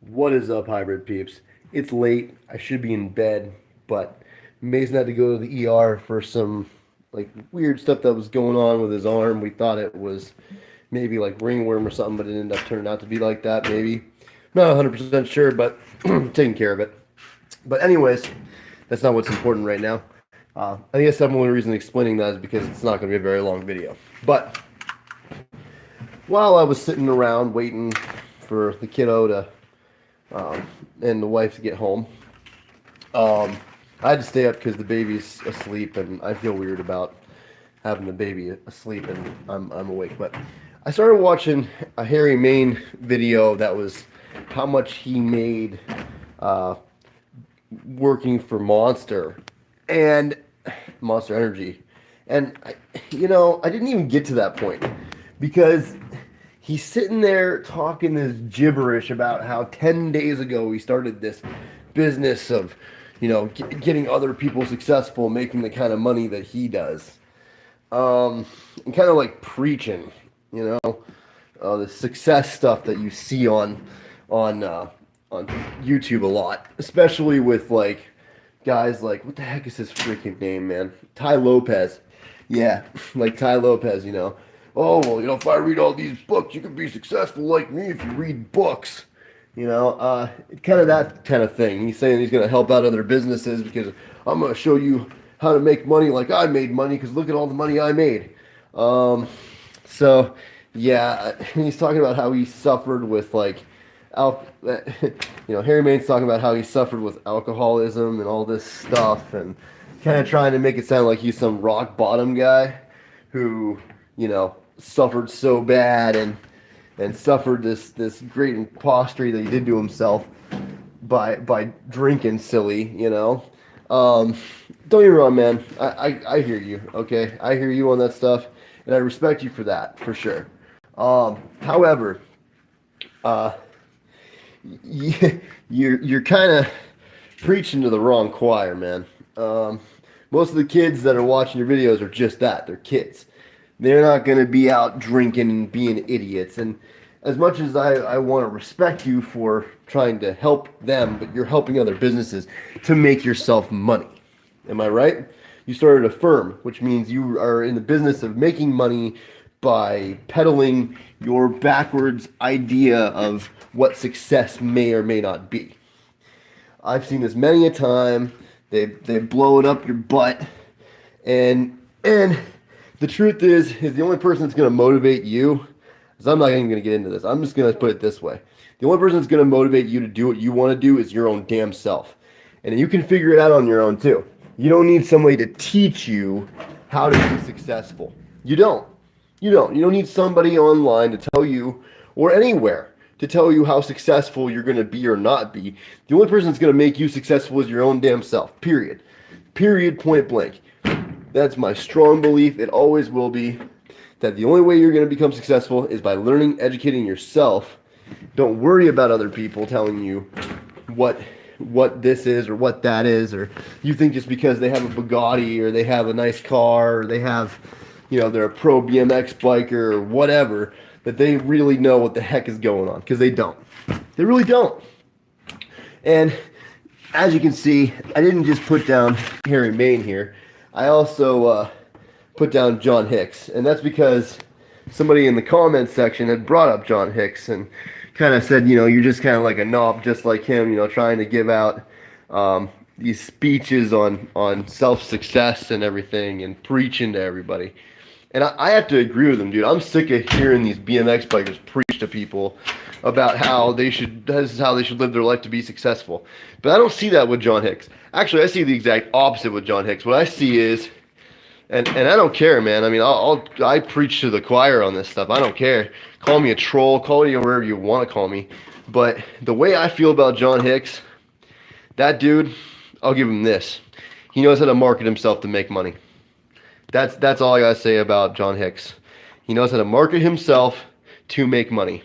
What is up, hybrid peeps? It's late. I should be in bed, but Mason had to go to the ER for some like weird stuff that was going on with his arm. We thought it was maybe like ringworm or something, but it ended up turning out to be like that. Maybe not 100% sure, but taking care of it. But anyways, that's not what's important right now. I guess the only reason explaining that is because it's not going to be a very long video. But while I was sitting around waiting for the kiddo to and the wife to get home. I had to stay up because the baby's asleep, and I feel weird about having the baby asleep and I'm awake. But I started watching a Harry Main video that was how much he made uh, working for and Monster Energy, and I didn't even get to that point because he's sitting there talking this gibberish about how 10 days ago he started this business of, getting other people successful, making the kind of money that he does. And kind of like preaching, the success stuff that you see on YouTube a lot, especially with like guys like, what the heck is his freaking name, man? Ty Lopez. Yeah, like Ty Lopez. Oh, well, if I read all these books, you can be successful like me if you read books. Kind of that kind of thing. He's saying he's going to help out other businesses because I'm going to show you how to make money like I made money because look at all the money I made. So, yeah, he's talking about how he suffered with like, Harry Main's talking about how he suffered with alcoholism and all this stuff and kind of trying to make it sound like he's some rock bottom guy who, suffered so bad and suffered this great impostery that he did to himself by drinking silly. Don't get me wrong, man. I hear you, okay? I hear you on that stuff, and I respect you for that, for sure. However, you're kind of preaching to the wrong choir, man. Most of the kids that are watching your videos are just that. They're kids. They're not going to be out drinking and being idiots. And as much as I want to respect you for trying to help them, but you're helping other businesses to make yourself money. Am I right? You started a firm, which means you are in the business of making money by peddling your backwards idea of what success may or may not be. I've seen this many a time. They blow it up your butt, and the truth is the only person that's going to motivate you, because I'm not even going to get into this. I'm just going to put it this way. The only person that's going to motivate you to do what you want to do is your own damn self. And you can figure it out on your own too. You don't need somebody to teach you how to be successful. You don't. You don't need somebody online to tell you, or anywhere, to tell you how successful you're going to be or not be. The only person that's going to make you successful is your own damn self. Period. Period, point blank. That's my strong belief. It always will be that the only way you're going to become successful is by learning, educating yourself. Don't worry about other people telling you what this is or what that is, or you think just because they have a Bugatti or they have a nice car or they have, they're a pro BMX biker or whatever, that they really know what the heck is going on, because they don't. They really don't. And as you can see, I didn't just put down Harry Main here. I also put down John Hicks, and that's because somebody in the comments section had brought up John Hicks and kind of said, you're just kind of like a knob just like him, trying to give out these speeches on self-success and everything and preaching to everybody. And I have to agree with him, dude. I'm sick of hearing these BMX bikers preach to people about how this is how they should live their life to be successful. But I don't see that with John Hicks. Actually, I see the exact opposite with John Hicks. What I see is, and I don't care, man. I mean, I preach to the choir on this stuff. I don't care. Call me a troll. Call me whatever you want to call me. But the way I feel about John Hicks, that dude, I'll give him this. He knows how to market himself to make money. That's all I gotta say about John Hicks. He knows how to market himself to make money.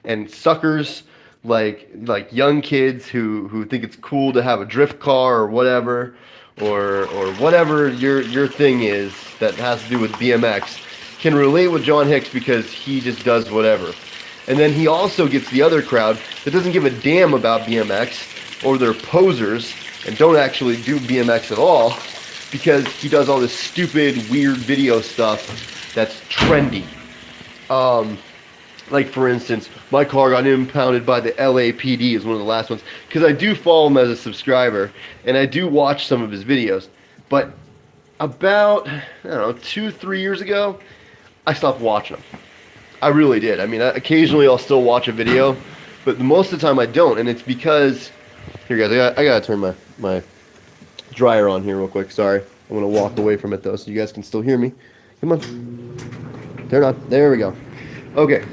And suckers like young kids who think it's cool to have a drift car or whatever, or whatever your thing is that has to do with BMX, can relate with John Hicks because he just does whatever. And then he also gets the other crowd that doesn't give a damn about BMX, or they're posers and don't actually do BMX at all, because he does all this stupid, weird video stuff that's trendy. Like, for instance, my car got impounded by the LAPD is one of the last ones, because I do follow him as a subscriber, and I do watch some of his videos. But about, I don't know, 2-3 years ago, I stopped watching them. I really did. I mean, occasionally I'll still watch a video, but most of the time I don't, and it's because, here guys, I gotta turn my dryer on here real quick, sorry. I'm gonna walk away from it though, so you guys can still hear me. Come on. Turn on. There we go. Okay.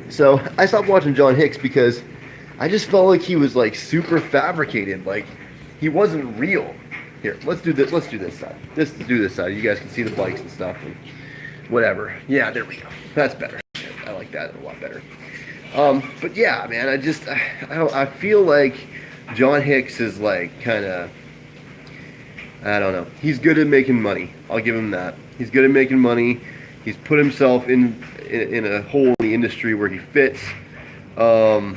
So I stopped watching John Hicks because I just felt like he was like super fabricated, like he wasn't real. Here, let's do this side. Let's do this side. You guys can see the bikes and stuff and whatever. Yeah, there we go. That's better. I like that a lot better. But yeah, man, I feel like John Hicks is like kind of, I don't know. He's good at making money. I'll give him that. He's good at making money. He's put himself in a hole in the industry where he fits. And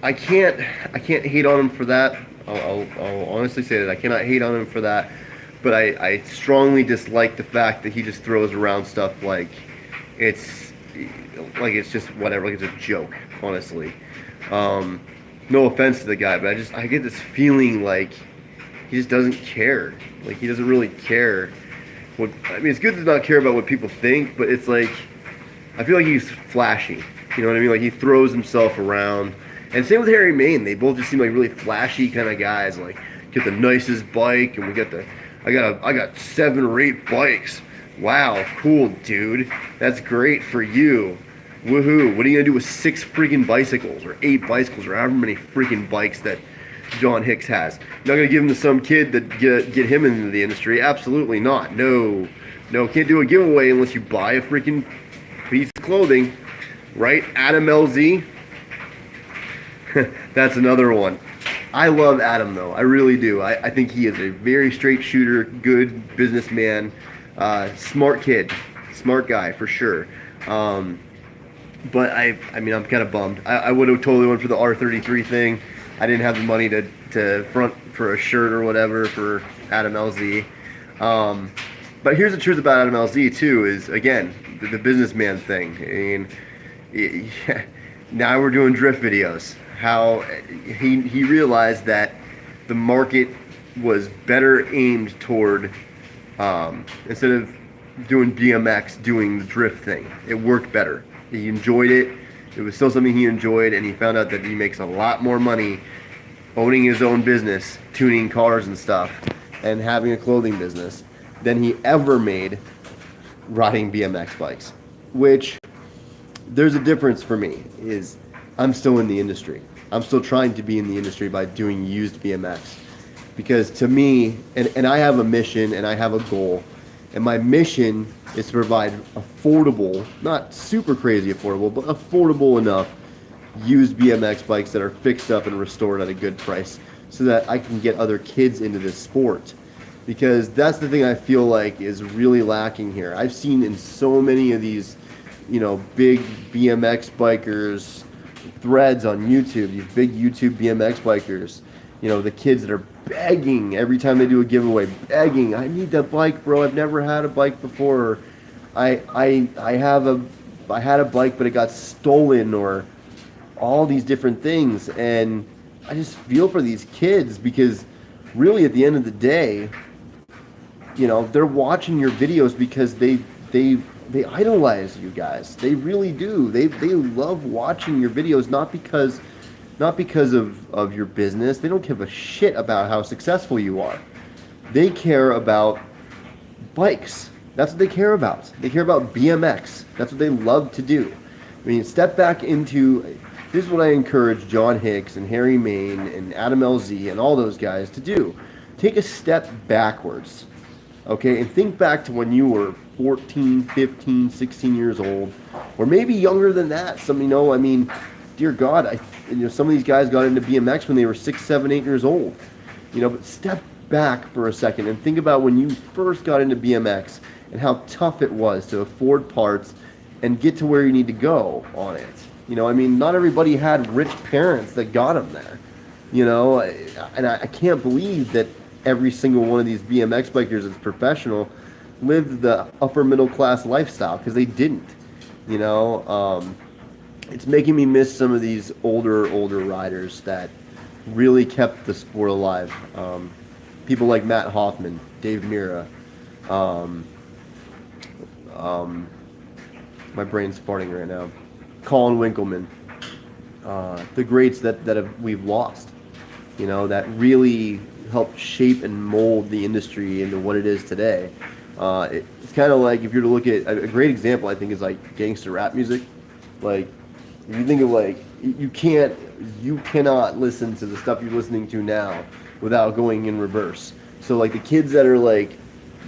I can't hate on him for that. I'll honestly say that I cannot hate on him for that. But I strongly dislike the fact that he just throws around stuff like it's just whatever, like it's a joke, honestly. No offense to the guy, but I get this feeling like he just doesn't care. Like he doesn't really care. I mean, it's good to not care about what people think, but it's like, I feel like he's flashy. You know what I mean? Like he throws himself around. And same with Harry Main. They both just seem like really flashy kind of guys. Like, get the nicest bike, and I got 7 or 8 bikes. Wow, cool, dude. That's great for you. Woohoo. What are you gonna do with 6 freaking bicycles, or 8 bicycles, or however many freaking bikes that John Hicks has? You're not gonna give him to some kid that get him into the industry? Absolutely not. No, can't do a giveaway unless you buy a freaking piece of clothing, right? Adam LZ. That's another one. I love Adam though. I really do. I think he is a very straight shooter, good businessman, smart kid, smart guy for sure. But I mean, I'm kind of bummed. I would have totally went for the R33 thing. I didn't have the money to front for a shirt or whatever for Adam LZ. But here's the truth about Adam LZ too, is again, the businessman thing. I mean, now we're doing drift videos. How he realized that the market was better aimed toward, instead of doing BMX, doing the drift thing. It worked better. He enjoyed it. It was still something he enjoyed, and he found out that he makes a lot more money owning his own business, tuning cars and stuff, and having a clothing business than he ever made riding BMX bikes. Which, there's a difference for me, is I'm still in the industry. I'm still trying to be in the industry by doing used BMX. Because to me, and I have a mission and I have a goal, and my mission is to provide affordable, not super crazy affordable, but affordable enough used BMX bikes that are fixed up and restored at a good price so that I can get other kids into this sport. Because that's the thing I feel like is really lacking here. I've seen in so many of these, big BMX bikers threads on YouTube, these big YouTube BMX bikers, the kids that are begging every time they do a giveaway, begging, I need that bike, bro. I've never had a bike before. I had a bike, but it got stolen, or all these different things. And I just feel for these kids, because really at the end of the day, they're watching your videos because they idolize you guys. They really do. They love watching your videos, not because of your business. They don't give a shit about how successful you are. They care about bikes. That's what they care about. They care about BMX. That's what they love to do. I mean, step back into, this is what I encourage John Hicks and Harry Main and Adam LZ and all those guys to do. Take a step backwards, okay? And think back to when you were 14, 15, 16 years old, or maybe younger than that. Dear God, some of these guys got into BMX when they were 6, 7, 8 years old. But step back for a second and think about when you first got into BMX and how tough it was to afford parts and get to where you need to go on it. You know, I mean, not everybody had rich parents that got them there. You know, and I can't believe that every single one of these BMX bikers that's professional lived the upper middle class lifestyle, because they didn't. You know, it's making me miss some of these older riders that really kept the sport alive. People like Matt Hoffman, Dave Mira. Um, um, my brain's farting right now. Colin Winkleman. The greats that we've lost. You know, that really helped shape and mold the industry into what it is today. It's kind of like, if you're to look at a great example, I think, is like gangster rap music. Like, if you think of, like, you cannot listen to the stuff you're listening to now without going in reverse. So like the kids that are like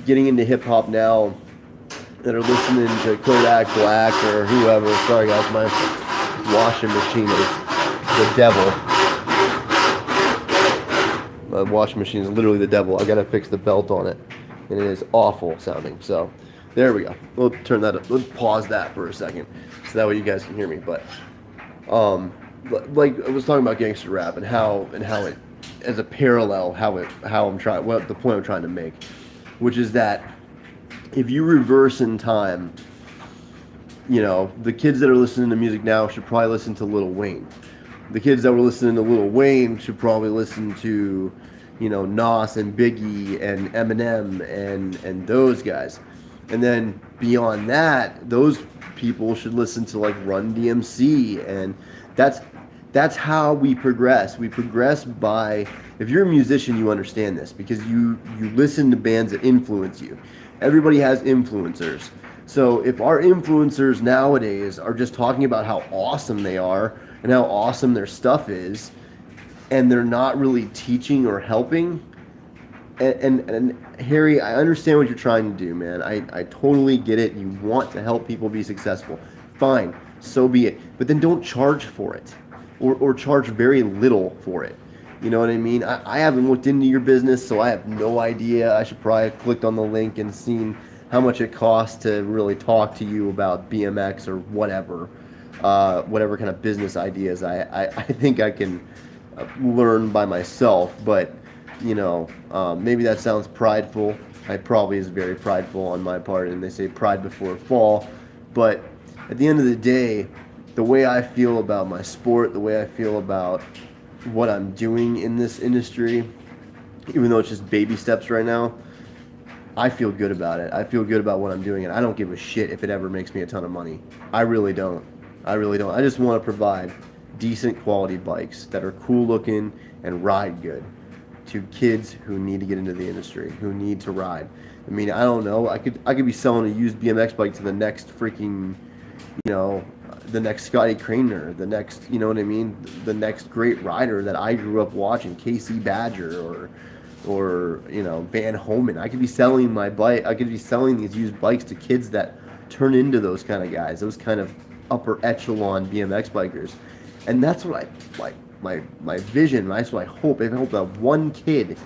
getting into hip hop now, that are listening to Kodak Black or whoever. Sorry guys, my washing machine is the devil. My washing machine is literally the devil. I gotta fix the belt on it, and it is awful sounding. So there we go. We'll turn that up. Let's pause that for a second, so that way you guys can hear me. But like I was talking about gangster rap and how it, as a parallel, what the point I'm trying to make, which is that if you reverse in time, you know, the kids that are listening to music now should probably listen to Lil Wayne. The kids that were listening to Lil Wayne should probably listen to, you know, Nas and Biggie and Eminem and those guys. And then beyond that, those people should listen to like Run DMC, and that's how we progress. We progress by, if you're a musician, you understand this, because you listen to bands that influence you. Everybody has influencers. So if our influencers nowadays are just talking about how awesome they are and how awesome their stuff is, and they're not really teaching or helping, and Harry, I understand what you're trying to do, man. I totally get it. You want to help people be successful. Fine, so be it. But then don't charge for it, or charge very little for it. You know what I mean? I haven't looked into your business, so I have no idea. I should probably have clicked on the link and seen how much it costs to really talk to you about BMX or whatever kind of business ideas I think I can learn by myself. But, you know, maybe that sounds prideful. I probably is very prideful on my part, and they say pride before a fall. But at the end of the day, the way I feel about my sport, the way I feel about what I'm doing in this industry, even though it's just baby steps right now, I feel good about it. I feel good about what I'm doing, and I don't give a shit if it ever makes me a ton of money. I really don't. I just want to provide decent quality bikes that are cool looking and ride good to kids who need to get into the industry, who need to ride. I mean, I don't know. I could be selling a used BMX bike to the next freaking, you know, the next Scotty Craner, the next, you know what I mean, the next great rider that I grew up watching, Casey Badger or you know, Van Homan. I could be selling my bike. I could be selling these used bikes to kids that turn into those kind of guys, those kind of upper echelon BMX bikers. And that's what I like. My vision. That's what I hope. I hope that one kid,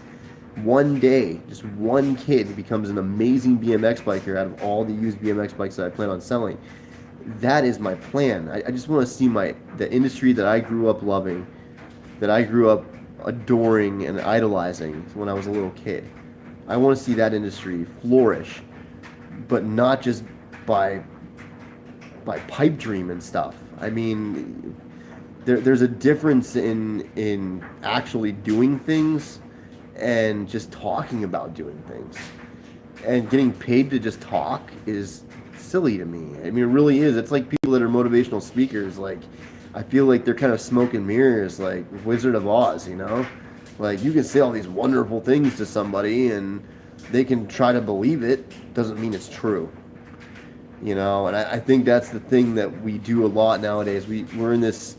one day, just one kid becomes an amazing BMX biker out of all the used BMX bikes that I plan on selling. That is my plan. I just want to see the industry that I grew up loving, that I grew up adoring and idolizing when I was a little kid. I want to see that industry flourish, but not just by pipe dream and stuff. I mean, there's a difference in actually doing things and just talking about doing things. And getting paid to just talk is silly to me. I mean, it really is. It's like people that are motivational speakers. Like, I feel like they're kind of smoke and mirrors, like Wizard of Oz, you know? Like, you can say all these wonderful things to somebody and they can try to believe it. Doesn't mean it's true. You know, and I think that's the thing that we do a lot nowadays. We're in this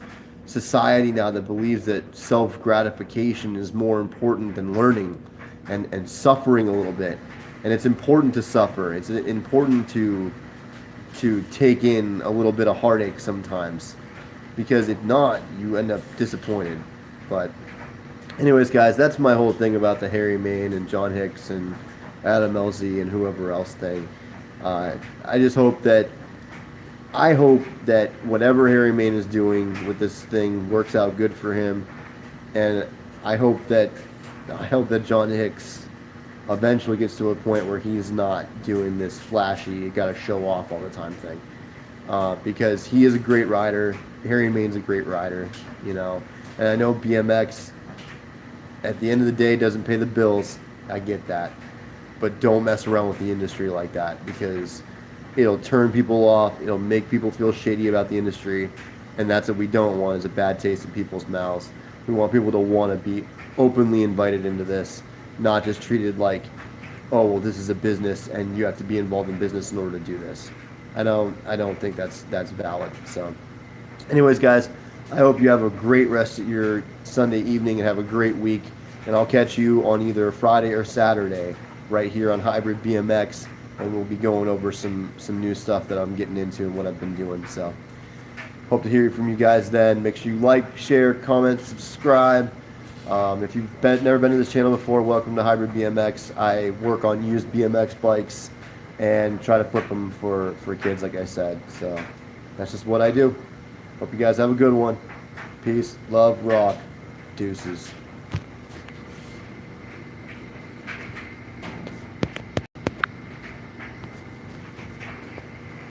society now that believes that self-gratification is more important than learning and suffering a little bit. And it's important to suffer. It's important to take in a little bit of heartache sometimes, because if not, you end up disappointed. But anyways, guys, that's my whole thing about the Harry Main and John Hicks and Adam Elsie and whoever else thing. I just hope that I hope that whatever Harry Main is doing with this thing works out good for him, and I hope that John Hicks eventually gets to a point where he's not doing this flashy, got to show off all the time thing. Because he is a great rider. Harry Main's a great rider, you know. And I know BMX, at the end of the day, doesn't pay the bills. I get that. But don't mess around with the industry like that, because it'll turn people off. It'll make people feel shady about the industry. And that's what we don't want, is a bad taste in people's mouths. We want people to want to be openly invited into this, not just treated like, oh, well, this is a business and you have to be involved in business in order to do this. I don't think that's valid. So, anyways, guys, I hope you have a great rest of your Sunday evening and have a great week. And I'll catch you on either Friday or Saturday right here on Hybrid BMX, and we'll be going over some new stuff that I'm getting into and what I've been doing. So, hope to hear from you guys then. Make sure you like, share, comment, subscribe. If you've never been to this channel before, welcome to Hybrid BMX. I work on used BMX bikes and try to flip them for kids, like I said. So that's just what I do. Hope you guys have a good one. Peace, love, rock, deuces.